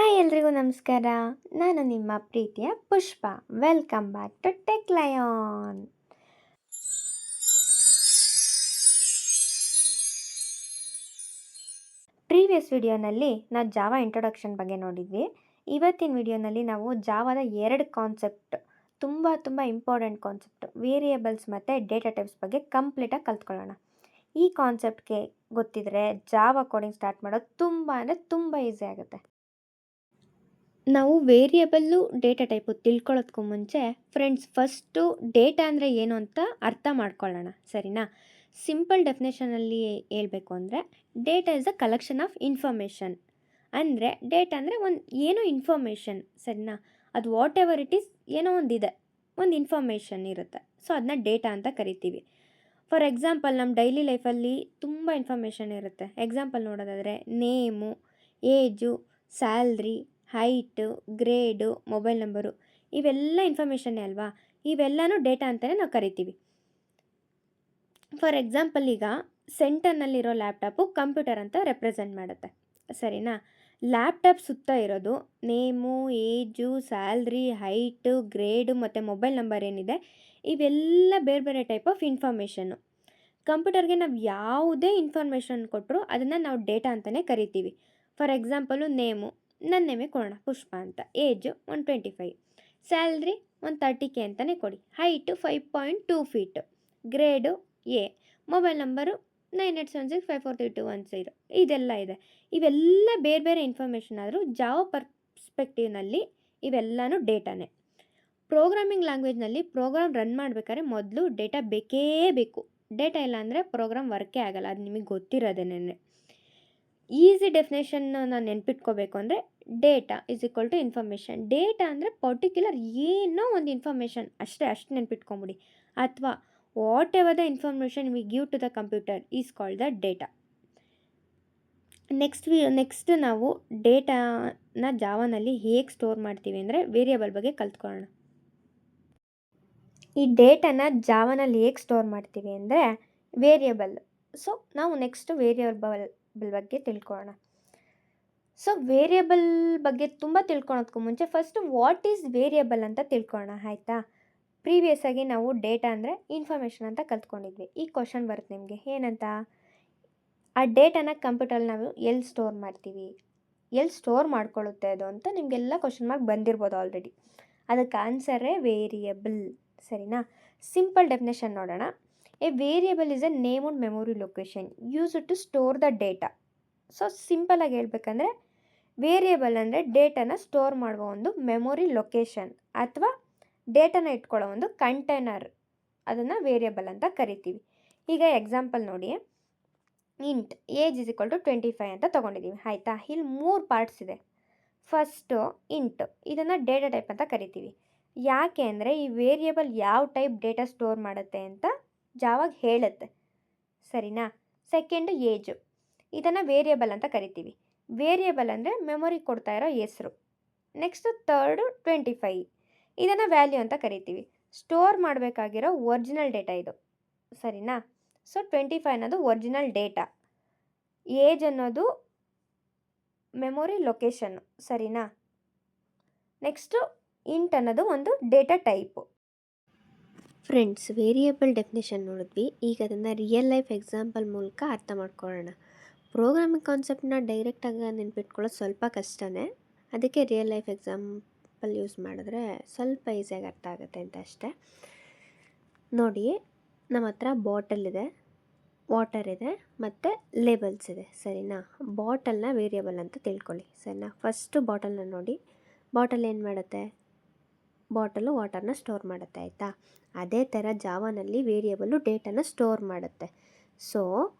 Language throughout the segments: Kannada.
ಹಾಯ್ ಎಲ್ರಿಗೂ ನಮಸ್ಕಾರ. ನಾನು ನಿಮ್ಮ ಪ್ರೀತಿಯ Pushpa. Welcome back to tech lion. Previous ವಿಡಿಯೋನಲ್ಲಿ ನಾವು ಜಾವಾ ಇಂಟ್ರೊಡಕ್ಷನ್ ಬಗ್ಗೆ ನೋಡಿದ್ವಿ. ಇವತ್ತಿನ ವಿಡಿಯೋನಲ್ಲಿ ನಾವು ಜಾವಾದ 2 ಕಾನ್ಸೆಪ್ಟ್, ತುಂಬ ಇಂಪಾರ್ಟೆಂಟ್ ಕಾನ್ಸೆಪ್ಟ್, ವೇರಿಯೇಬಲ್ಸ್ ಮತ್ತು ಡೇಟಾ ಟೈಪ್ಸ್ ಬಗ್ಗೆ ಕಂಪ್ಲೀಟಾಗಿ ಕಲ್ತ್ಕೊಳ್ಳೋಣ. ಈ ಕಾನ್ಸೆಪ್ಟ್ಗೆ ಗೊತ್ತಿದ್ದರೆ ಜಾವಾ ಕೋಡಿಂಗ್ ಸ್ಟಾರ್ಟ್ ಮಾಡೋದು ತುಂಬ ಈಸಿ ಆಗುತ್ತೆ. ನಾವು ವೇರಿಯೇಬಲ್ಲು ಡೇಟಾ ಟೈಪು ತಿಳ್ಕೊಳ್ಳೋದಕ್ಕೂ ಮುಂಚೆ ಫ್ರೆಂಡ್ಸ್ ಫಸ್ಟು ಡೇಟಾ ಅಂದರೆ ಏನು ಅಂತ ಅರ್ಥ ಮಾಡ್ಕೊಳ್ಳೋಣ, ಸರಿನಾ? ಸಿಂಪಲ್ ಡೆಫಿನೇಷನಲ್ಲಿ ಹೇಳ್ಬೇಕು ಅಂದರೆ data is a collection of information. ಅಂದರೆ ಡೇಟಾ ಅಂದರೆ ಏನೋ ಇನ್ಫಾರ್ಮೇಷನ್, ಸರಿನಾ? ಅದು ವಾಟ್ ಎವರ್ ಇಟ್ ಈಸ್, ಏನೋ ಒಂದಿದೆ, ಒಂದು ಇನ್ಫಾರ್ಮೇಷನ್ ಇರುತ್ತೆ. ಸೊ ಅದನ್ನ ಡೇಟಾ ಅಂತ ಕರಿತೀವಿ. ಫಾರ್ ಎಕ್ಸಾಂಪಲ್ ನಮ್ಮ ಡೈಲಿ ಲೈಫಲ್ಲಿ ತುಂಬ ಇನ್ಫಾರ್ಮೇಷನ್ ಇರುತ್ತೆ. ಎಕ್ಸಾಂಪಲ್ ನೋಡೋದಾದರೆ name, age, salary, height, grade, mobile number, ಇವೆಲ್ಲ ಇನ್ಫಾರ್ಮೇಷನ್ನೇ ಅಲ್ವಾ? ಇವೆಲ್ಲನೂ ಡೇಟಾ ಅಂತಲೇ ನಾವು ಕರಿತೀವಿ. ಫಾರ್ ಎಕ್ಸಾಂಪಲ್ ಈಗ ಸೆಂಟರ್ನಲ್ಲಿರೋ ಲ್ಯಾಪ್ಟಾಪು ಕಂಪ್ಯೂಟರ್ ಅಂತ ರೆಪ್ರೆಸೆಂಟ್ ಮಾಡುತ್ತೆ, ಸರಿನಾ? ಲ್ಯಾಪ್ಟಾಪ್ ಸುತ್ತ ಇರೋದು name, age, salary, height, grade ಮತ್ತು ಮೊಬೈಲ್ ನಂಬರ್ ಏನಿದೆ, ಇವೆಲ್ಲ ಬೇರೆ ಬೇರೆ ಟೈಪ್ ಆಫ್ ಇನ್ಫಾರ್ಮೇಷನ್ನು. ಕಂಪ್ಯೂಟರ್ಗೆ ನಾವು ಯಾವುದೇ ಇನ್ಫಾರ್ಮೇಷನ್ ಕೊಟ್ಟರು ಅದನ್ನು ನಾವು ಡೇಟಾ ಅಂತಲೇ ಕರಿತೀವಿ. ಫಾರ್ ಎಕ್ಸಾಂಪಲು ನೇಮು, ನನ್ನ ನೇಮೇ ಕೊಡೋಣ ಪುಷ್ಪ ಅಂತ. ಏಜು 125, ಸ್ಯಾಲ್ರಿ 130K ಅಂತಲೇ ಕೊಡಿ. Height 5.2 feet, grade A, mobile number 9876543210. ಇದೆಲ್ಲ ಇದೆ. ಇವೆಲ್ಲ ಬೇರೆ ಬೇರೆ ಇನ್ಫಾರ್ಮೇಷನ್ ಆದರೂ ಜಾವಾ ಪರ್ಸ್ಪೆಕ್ಟಿವ್ನಲ್ಲಿ ಇವೆಲ್ಲನೂ ಡೇಟಾನೇ. ಪ್ರೋಗ್ರಾಮಿಂಗ್ ಲ್ಯಾಂಗ್ವೇಜ್ನಲ್ಲಿ ಪ್ರೋಗ್ರಾಮ್ ರನ್ ಮಾಡಬೇಕಾದ್ರೆ ಮೊದಲು ಡೇಟಾ ಬೇಕೇ ಬೇಕು. ಡೇಟಾ ಇಲ್ಲ ಅಂದರೆ ಪ್ರೋಗ್ರಾಮ್ ವರ್ಕೇ ಆಗಲ್ಲ, ಅದು ನಿಮಗೆ ಗೊತ್ತಿರೋದೇನೆ. ಈಸಿ ಡೆಫಿನೇಷನ್ನ ನಾನು ನೆನ್ಪಿಟ್ಕೋಬೇಕು ಅಂದರೆ data is equal to information. Data ಅಂದರೆ ಪರ್ಟಿಕ್ಯುಲರ್ ಏನೋ ಒಂದು ಇನ್ಫಾರ್ಮೇಷನ್ ಅಷ್ಟು ನೆನ್ಪಿಟ್ಕೊಂಬಿಡಿ. ಅಥವಾ whatever the information we give to the computer is called the data. Next ನಾವು ಡೇಟಾನ ಜಾವಾನಲ್ಲಿ ಹೇಗೆ ಸ್ಟೋರ್ ಮಾಡ್ತೀವಿ ಅಂದರೆ ವೇರಿಯೇಬಲ್ ಬಗ್ಗೆ ಕಲ್ತ್ಕೊಳ್ಳೋಣ. ಈ ಡೇಟಾನ ಜಾವಾನಲ್ಲಿ ಹೇಗೆ ಸ್ಟೋರ್ ಮಾಡ್ತೀವಿ ಅಂದರೆ ವೇರಿಯೇಬಲ್. ಸೊ ನಾವು ನೆಕ್ಸ್ಟ್ ವೇರಿಯೇಬಲ್ ಬಗ್ಗೆ ತಿಳ್ಕೊಳ್ಳೋಣ. ಸೊ ವೇರಿಯೇಬಲ್ ಬಗ್ಗೆ ತುಂಬ ತಿಳ್ಕೊಳೋದಕ್ಕೂ ಮುಂಚೆ ಫಸ್ಟು ವಾಟ್ ಈಸ್ ವೇರಿಯೇಬಲ್ ಅಂತ ತಿಳ್ಕೊಳ್ಳೋಣ, ಆಯಿತಾ? ಪ್ರೀವಿಯಸ್ ಆಗಿ ನಾವು ಡೇಟಾ ಅಂದರೆ ಇನ್ಫಾರ್ಮೇಷನ್ ಅಂತ ಕಲ್ತ್ಕೊಂಡಿದ್ವಿ. ಈ ಕ್ವಶನ್ ಬರುತ್ತೆ ನಿಮಗೆ, ಏನಂತ? ಆ ಡೇಟಾನ ಕಂಪ್ಯೂಟರಲ್ಲಿ ನಾವು ಎಲ್ಲಿ ಸ್ಟೋರ್ ಮಾಡ್ತೀವಿ, ಎಲ್ಲಿ ಸ್ಟೋರ್ ಮಾಡ್ಕೊಳ್ಳುತ್ತೆ ಅದು ಅಂತ ನಿಮಗೆಲ್ಲ ಕ್ವಶನ್ ಮಾರ್ಕ್ ಬಂದಿರ್ಬೋದು ಆಲ್ರೆಡಿ. ಅದಕ್ಕೆ ಆನ್ಸರೇ ವೇರಿಯೇಬಲ್, ಸರಿನಾ? ಸಿಂಪಲ್ ಡೆಫಿನೇಷನ್ ನೋಡೋಣ. A variable is a named memory location use to store the data. So ಸಿಂಪಲಾಗಿ ಹೇಳ್ಬೇಕಂದ್ರೆ ವೇರಿಯೇಬಲ್ ಅಂದರೆ ಡೇಟಾನ ಸ್ಟೋರ್ ಮಾಡುವ ಒಂದು ಮೆಮೊರಿ ಲೊಕೇಶನ್ ಅಥವಾ ಡೇಟಾನ ಇಟ್ಕೊಳ್ಳೋ ಒಂದು ಕಂಟೈನರ್, ಅದನ್ನು ವೇರಿಯೇಬಲ್ ಅಂತ ಕರಿತೀವಿ. ಈಗ ಎಕ್ಸಾಂಪಲ್ ನೋಡಿ, int age is equal to 25 ಅಂತ ತೊಗೊಂಡಿದ್ದೀವಿ, ಆಯಿತಾ? ಇಲ್ಲಿ 3 ಪಾರ್ಟ್ಸ್ ಇದೆ. ಫಸ್ಟು ಇಂಟ್, ಇದನ್ನು ಡೇಟಾ ಟೈಪ್ ಅಂತ ಕರಿತೀವಿ. ಯಾಕೆ ಅಂದರೆ ಈ ವೇರಿಯೇಬಲ್ ಯಾವ ಟೈಪ್ ಡೇಟಾ ಸ್ಟೋರ್ ಮಾಡುತ್ತೆ ಅಂತ ಜಾವಾಗ ಹೇಳುತ್ತೆ, ಸರಿನಾ? ಸೆಕೆಂಡು ಏಜು, ಇದನ್ನು ವೇರಿಯೇಬಲ್ ಅಂತ ಕರಿತೀವಿ. ವೇರಿಯೇಬಲ್ ಅಂದರೆ ಮೆಮೊರಿ ಕೊಡ್ತಾ ಇರೋ ಹೆಸರು. ನೆಕ್ಸ್ಟು ಥರ್ಡು 25, ಇದನ್ನು ವ್ಯಾಲ್ಯೂ ಅಂತ ಕರಿತೀವಿ. ಸ್ಟೋರ್ ಮಾಡಬೇಕಾಗಿರೋ ಒರಿಜಿನಲ್ ಡೇಟಾ ಇದು, ಸರಿನಾ? ಸೊ 25 ಅನ್ನೋದು ಒರಿಜಿನಲ್ ಡೇಟಾ, ಏಜ್ ಅನ್ನೋದು ಮೆಮೊರಿ ಲೊಕೇಶನ್ನು, ಸರಿನಾ? ನೆಕ್ಸ್ಟು ಇಂಟ್ ಅನ್ನೋದು ಒಂದು data type. Friends, variable definition ನೋಡಿದ್ವಿ. ಈಗ ಅದನ್ನು ರಿಯಲ್ ಲೈಫ್ ಎಕ್ಸಾಂಪಲ್ ಮೂಲಕ ಅರ್ಥ ಮಾಡ್ಕೊಳ್ಳೋಣ. ಪ್ರೋಗ್ರಾಮಿಂಗ್ ಕಾನ್ಸೆಪ್ಟನ್ನ ಡೈರೆಕ್ಟಾಗಿ ನೆನ್ಪಿಟ್ಕೊಳ್ಳೋದು ಸ್ವಲ್ಪ ಕಷ್ಟನೇ, ಅದಕ್ಕೆ ರಿಯಲ್ ಲೈಫ್ ಎಕ್ಸಾಂಪಲ್ ಯೂಸ್ ಮಾಡಿದ್ರೆ ಸ್ವಲ್ಪ ಈಸಿಯಾಗಿ ಅರ್ಥ ಆಗುತ್ತೆ ಅಂತ ಅಷ್ಟೇ. ನೋಡಿ, ನಮ್ಮ ಹತ್ರ ಬಾಟಲ್ ಇದೆ, ವಾಟರ್ ಇದೆ ಮತ್ತು ಲೇಬಲ್ಸ್ ಇದೆ, ಸರಿನಾ? ಬಾಟಲ್ನ ವೇರಿಯೇಬಲ್ ಅಂತ ತಿಳ್ಕೊಳ್ಳಿ, ಸರಿನಾ? ಫಸ್ಟು ಬಾಟಲ್ನ ನೋಡಿ. ಬಾಟಲ್ ಏನು ಮಾಡುತ್ತೆ? ಬಾಟಲು ವಾಟರ್ನ ಸ್ಟೋರ್ ಮಾಡುತ್ತೆ, ಆಯಿತಾ? ಅದೇ ಥರ ಜಾವಾನಲ್ಲಿ ವೇರಿಯೇಬಲ್ಲು ಡೇಟಾನ ಸ್ಟೋರ್ ಮಾಡುತ್ತೆ. So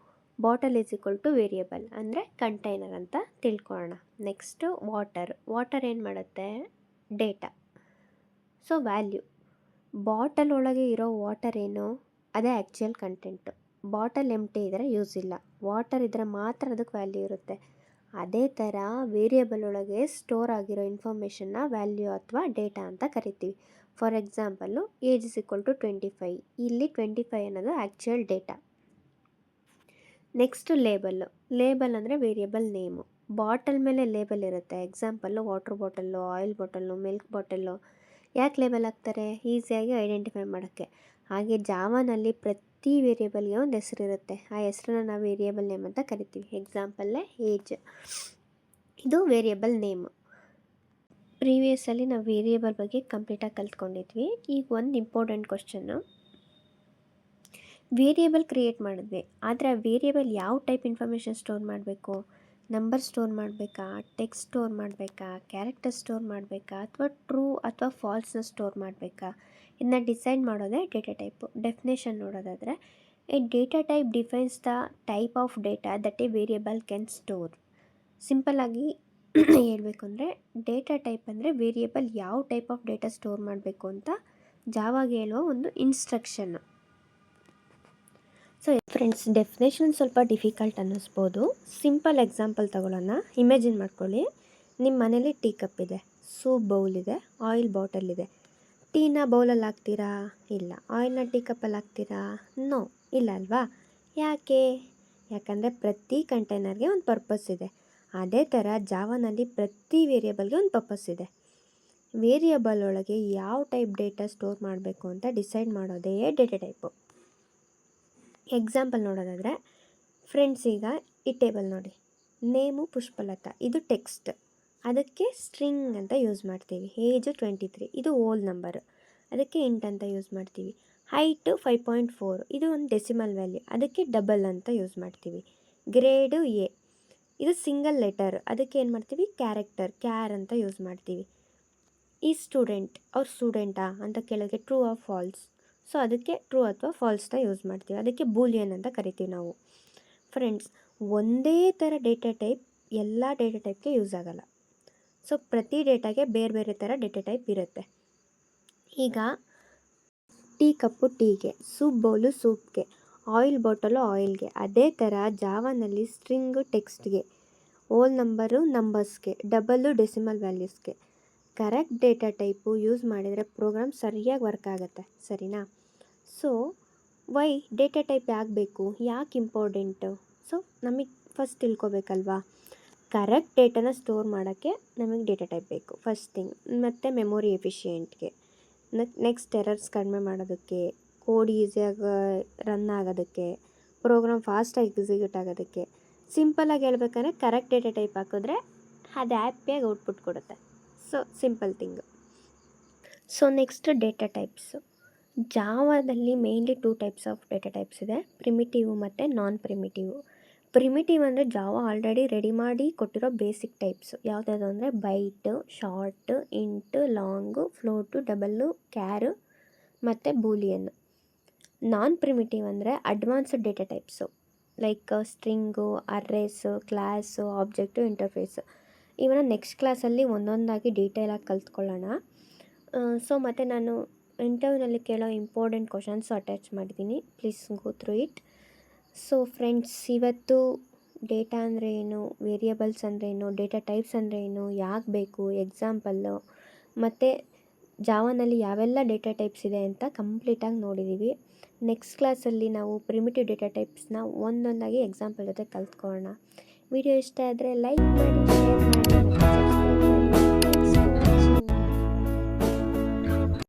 bottle is equal to variable ಅಂದರೆ ಕಂಟೈನರ್ ಅಂತ ತಿಳ್ಕೊಳ್ಳೋಣ. ನೆಕ್ಸ್ಟು ವಾಟರ್ ಏನು ಮಾಡುತ್ತೆ? ಡೇಟಾ. ಸೊ ವ್ಯಾಲ್ಯೂ, ಬಾಟಲ್ ಒಳಗೆ ಇರೋ ವಾಟರ್ ಏನು? ಅದೇ ಆ್ಯಕ್ಚುಯಲ್ ಕಂಟೆಂಟು. ಬಾಟಲ್ ಎಂಟಿ ಇದ್ದರೆ ಯೂಸ್ ಇಲ್ಲ, ವಾಟರ್ ಇದ್ದರೆ ಮಾತ್ರ ಅದಕ್ಕೆ ವ್ಯಾಲ್ಯೂ ಇರುತ್ತೆ. ಅದೇ ಥರ ವೇರಿಯೇಬಲ್ ಒಳಗೆ ಸ್ಟೋರ್ ಆಗಿರೋ ಇನ್ಫಾರ್ಮೇಷನ್ನ ವ್ಯಾಲ್ಯೂ ಅಥವಾ ಡೇಟಾ ಅಂತ ಕರಿತೀವಿ. For example age is equal to 25, ಇಲ್ಲಿ 25 ಅನ್ನೋದು ಆ್ಯಕ್ಚುಯಲ್ ಡೇಟಾ. ನೆಕ್ಸ್ಟು ಲೇಬಲ್ ಅಂದರೆ ವೇರಿಯೇಬಲ್ ನೇಮು. ಬಾಟಲ್ ಮೇಲೆ ಲೇಬಲ್ ಇರುತ್ತೆ. Example water bottle, oil bottle, milk bottle ಯಾಕೆ ಲೇಬಲ್ ಹಾಕ್ತಾರೆ? ಈಸಿಯಾಗಿ ಐಡೆಂಟಿಫೈ ಮಾಡೋಕ್ಕೆ. ಹಾಗೆ ಜಾವಾನಲ್ಲಿ ಪ್ರತಿ ವೇರಿಯೇಬಲ್ಗೆ ಒಂದು ಹೆಸರಿರುತ್ತೆ. ಆ ಹೆಸರನ್ನ ನಾವು ವೇರಿಯೇಬಲ್ ನೇಮ್ ಅಂತ ಕರಿತೀವಿ. ಎಕ್ಸಾಂಪಲ್ಲೇ ಏಜ್, ಇದು ವೇರಿಯೇಬಲ್ ನೇಮು. ಪ್ರೀವಿಯಸ್ಸಲ್ಲಿ ನಾವು ವೇರಿಯೇಬಲ್ ಬಗ್ಗೆ ಕಂಪ್ಲೀಟಾಗಿ ಕಲ್ತ್ಕೊಂಡಿದ್ವಿ. ಈಗ ಒಂದು ಇಂಪಾರ್ಟೆಂಟ್ ಕ್ವಶನ್ನು, ವೇರಿಯೇಬಲ್ ಕ್ರಿಯೇಟ್ ಮಾಡಿದ್ವಿ, ಆದರೆ ಆ ವೇರಿಯೇಬಲ್ ಯಾವ ಟೈಪ್ ಇನ್ಫಾರ್ಮೇಷನ್ ಸ್ಟೋರ್ ಮಾಡಬೇಕು? ನಂಬರ್ ಸ್ಟೋರ್ ಮಾಡಬೇಕಾ, ಟೆಕ್ಸ್ಟ್ ಸ್ಟೋರ್ ಮಾಡಬೇಕಾ, ಕ್ಯಾರೆಕ್ಟರ್ ಸ್ಟೋರ್ ಮಾಡಬೇಕಾ, ಅಥವಾ ಟ್ರೂ ಅಥವಾ ಫಾಲ್ಸ್ನ ಸ್ಟೋರ್ ಮಾಡಬೇಕಾ? ಇದನ್ನ ಡಿಸೈಡ್ ಮಾಡೋದೇ ಡೇಟಾ ಟೈಪು. ಡೆಫಿನೇಷನ್ ನೋಡೋದಾದರೆ, A data type defines the type of data that A variable can store. ಸಿಂಪಲ್ಲಾಗಿ ಹೇಳಬೇಕು ಅಂದರೆ, ಡೇಟಾ ಟೈಪ್ ಅಂದರೆ ವೇರಿಯೇಬಲ್ ಯಾವ ಟೈಪ್ ಆಫ್ ಡೇಟಾ ಸ್ಟೋರ್ ಮಾಡಬೇಕು ಅಂತ ಜಾವಾಗೆ ಹೇಳುವ ಒಂದು ಇನ್ಸ್ಟ್ರಕ್ಷನ್ನು. ಸೊ ಫ್ರೆಂಡ್ಸ್, ಡೆಫಿನೇಷನ್ ಸ್ವಲ್ಪ ಡಿಫಿಕಲ್ಟ್ ಅನ್ನಿಸ್ಬೋದು. ಸಿಂಪಲ್ ಎಕ್ಸಾಂಪಲ್ ತಗೊಳ್ಳೋಣ. ಇಮ್ಯಾಜಿನ್ ಮಾಡ್ಕೊಳ್ಳಿ, ನಿಮ್ಮ ಮನೇಲಿ ಟೀ ಕಪ್ ಇದೆ, ಸೂಪ್ ಬೌಲ್ ಇದೆ, ಆಯಿಲ್ ಬಾಟಲ್ ಇದೆ. ಟೀನ ಬೌಲಲ್ಲಿ ಹಾಕ್ತೀರಾ? ಇಲ್ಲ. ಆಯಿಲ್ನ ಟೀ ಕಪ್ಪಲ್ಲಿ ಹಾಕ್ತೀರಾ? ನೋ, ಇಲ್ಲ ಅಲ್ವಾ? ಯಾಕಂದರೆ ಪ್ರತಿ ಕಂಟೈನರ್ಗೆ ಒಂದು ಪರ್ಪಸ್ ಇದೆ. ಅದೇ ಥರ ಜಾವಾನಲ್ಲಿ ಪ್ರತಿ ವೇರಿಯೇಬಲ್ಗೆ ಒಂದು ಪರ್ಪಸ್ ಇದೆ. ವೇರಿಯೇಬಲ್ ಒಳಗೆ ಯಾವ ಟೈಪ್ ಡೇಟಾ ಸ್ಟೋರ್ ಮಾಡಬೇಕು ಅಂತ ಡಿಸೈಡ್ ಮಾಡೋದೇ ಡೇಟಾ ಟೈಪು. ಎಕ್ಸಾಂಪಲ್ ನೋಡೋದಾದರೆ, ಫ್ರೆಂಡ್ಸ್, ಈಗ ಈ ಟೇಬಲ್ ನೋಡಿ, ನೇಮು ಪುಷ್ಪಲತಾ, ಇದು ಟೆಕ್ಸ್ಟ್, ಅದಕ್ಕೆ ಸ್ಟ್ರಿಂಗ್ ಅಂತ ಯೂಸ್ ಮಾಡ್ತೀವಿ. ಏಜು 23, ಇದು ಓಲ್ ನಂಬರ್, ಅದಕ್ಕೆ ಇಂಟ್ ಅಂತ ಯೂಸ್ ಮಾಡ್ತೀವಿ. ಹೈಟು 5.4, ಇದು ಒಂದು ಡೆಸಿಮಲ್ ವ್ಯಾಲ್ಯೂ, ಅದಕ್ಕೆ ಡಬಲ್ ಅಂತ ಯೂಸ್ ಮಾಡ್ತೀವಿ. ಗ್ರೇಡು ಎ, ಇದು ಸಿಂಗಲ್ ಲೆಟರ್, ಅದಕ್ಕೆ ಏನು ಮಾಡ್ತೀವಿ? ಕ್ಯಾರ್ ಅಂತ ಯೂಸ್ ಮಾಡ್ತೀವಿ. ಈ ಸ್ಟೂಡೆಂಟ್, ಅವ್ರ ಸ್ಟೂಡೆಂಟಾ ಅಂತ ಕೇಳೋಕ್ಕೆ ಟ್ರೂ ಆರ್ ಫಾಲ್ಸ್, ಸೊ ಅದಕ್ಕೆ ಟ್ರೂ ಅಥವಾ ಫಾಲ್ಸ್ನ ಯೂಸ್ ಮಾಡ್ತೀವಿ. ಅದಕ್ಕೆ ಬೂಲಿಯನ್ ಅಂತ ಕರಿತೀವಿ ನಾವು. ಫ್ರೆಂಡ್ಸ್, ಒಂದೇ ಥರ ಡೇಟಾ ಟೈಪ್ ಎಲ್ಲ ಡೇಟಾ ಟೈಪ್ಗೆ ಯೂಸ್ ಆಗಲ್ಲ. ಸೊ ಪ್ರತಿ ಡೇಟಾಗೆ ಬೇರೆ ಬೇರೆ ಥರ ಡೇಟಾ ಟೈಪ್ ಇರುತ್ತೆ. ಈಗ ಟೀ ಕಪ್ಪು ಟೀಗೆ, ಸೂಪ್ ಬೌಲು ಸೂಪ್ಗೆ, ಆಯಿಲ್ ಬಾಟಲು ಆಯಿಲ್ಗೆ. ಅದೇ ಥರ ಜಾವಾನಲ್ಲಿ ಸ್ಟ್ರಿಂಗು ಟೆಕ್ಸ್ಟ್ಗೆ, ಓಲ್ ನಂಬರು ನಂಬರ್ಸ್ಗೆ, ಡಬಲ್ಲು ಡೆಸಿಮಲ್ ವ್ಯಾಲ್ಯೂಸ್ಗೆ. ಕರೆಕ್ಟ್ ಡೇಟಾ ಟೈಪು ಯೂಸ್ ಮಾಡಿದರೆ ಪ್ರೋಗ್ರಾಮ್ ಸರಿಯಾಗಿ ವರ್ಕ್ ಆಗುತ್ತೆ. ಸರಿನಾ? ಸೊ ವೈ ಡೇಟಾ ಟೈಪ್ ಯಾಕೆ ಬೇಕು, ಯಾಕೆ ಇಂಪಾರ್ಟೆಂಟು? ಸೊ ನಮಗೆ ಫಸ್ಟ್ ತಿಳ್ಕೊಬೇಕಲ್ವಾ. ಕರೆಕ್ಟ್ ಡೇಟಾನ ಸ್ಟೋರ್ ಮಾಡೋಕ್ಕೆ ನಮಗೆ ಡೇಟಾ ಟೈಪ್ ಬೇಕು, ಫಸ್ಟ್ ಥಿಂಗ್. ಮತ್ತು ಮೆಮೊರಿ ಎಫಿಷಿಯೆಂಟ್ಗೆ, ನೆಕ್ಸ್ಟ್ ಎರರ್ಸ್ ಕಡಿಮೆ ಮಾಡೋದಕ್ಕೆ, ಕೋಡ್ ಈಸಿಯಾಗಿ ರನ್ ಆಗೋದಕ್ಕೆ, ಪ್ರೋಗ್ರಾಮ್ ಫಾಸ್ಟಾಗಿ ಎಕ್ಸಿಕ್ಯೂಟ್ ಆಗೋದಕ್ಕೆ. ಸಿಂಪಲಾಗಿ ಹೇಳ್ಬೇಕಂದ್ರೆ, ಕರೆಕ್ಟ್ ಡೇಟಾ ಟೈಪ್ ಹಾಕಿದ್ರೆ ಅದು ಹ್ಯಾಪಿಯಾಗಿ ಔಟ್ಪುಟ್ ಕೊಡುತ್ತೆ. So simple thing. So next data types. ಜಾವಾದಲ್ಲಿ mainly 2 types of data types ಇದೆ, ಪ್ರಿಮಿಟಿವ್ ಮತ್ತು ನಾನ್ ಪ್ರಿಮಿಟಿವ್. ಪ್ರಿಮಿಟಿವ್ ಅಂದರೆ ಜಾವಾ ಆಲ್ರೆಡಿ ರೆಡಿ ಮಾಡಿ ಕೊಟ್ಟಿರೋ ಬೇಸಿಕ್ ಟೈಪ್ಸು. ಯಾವುದಾದ್ರು ಅಂದರೆ byte, short, int, long, float, double, char ಮತ್ತು ಬೂಲಿಯನ್ನು. ನಾನ್ ಪ್ರಿಮಿಟಿವ್ ಅಂದರೆ advanced data types, like string, arrays, class, object, interface. ಇವನ್ನ ನೆಕ್ಸ್ಟ್ ಕ್ಲಾಸಲ್ಲಿ ಒಂದೊಂದಾಗಿ ಡೀಟೇಲಾಗಿ ಕಲ್ತ್ಕೊಳ್ಳೋಣ. ಸೊ ಮತ್ತು ನಾನು ಇಂಟರ್ವ್ಯೂನಲ್ಲಿ ಕೇಳೋ ಇಂಪಾರ್ಟೆಂಟ್ ಕ್ವಶನ್ಸು ಅಟ್ಯಾಚ್ ಮಾಡಿದ್ದೀನಿ, please go through it. So friends, ಇವತ್ತು ಡೇಟಾ ಅಂದರೆ ಏನು, ವೇರಿಯೇಬಲ್ಸ್ ಅಂದರೆ ಏನು, ಡೇಟಾ ಟೈಪ್ಸ್ ಅಂದರೆ ಏನು, ಯಾಕೆ ಬೇಕು, ಎಕ್ಸಾಂಪಲ್ಲು, ಮತ್ತು ಜಾವಾನಲ್ಲಿ ಯಾವೆಲ್ಲ ಡೇಟಾ ಟೈಪ್ಸ್ ಇದೆ ಅಂತ ಕಂಪ್ಲೀಟಾಗಿ ನೋಡಿದ್ದೀವಿ. ನೆಕ್ಸ್ಟ್ ಕ್ಲಾಸಲ್ಲಿ ನಾವು ಪ್ರಿಮಿಟಿವ್ ಡೇಟಾ ಟೈಪ್ಸ್ನ ಒಂದೊಂದಾಗಿ ಎಕ್ಸಾಂಪಲ್ ಜೊತೆ ಕಲ್ತ್ಕೊಳ್ಳೋಣ. ವಿಡಿಯೋ ಇಷ್ಟ ಆದರೆ ಲೈಕ್ ಮಾಡಿ, ಶೇರ್ ಮಾಡಿ ಮತ್ತು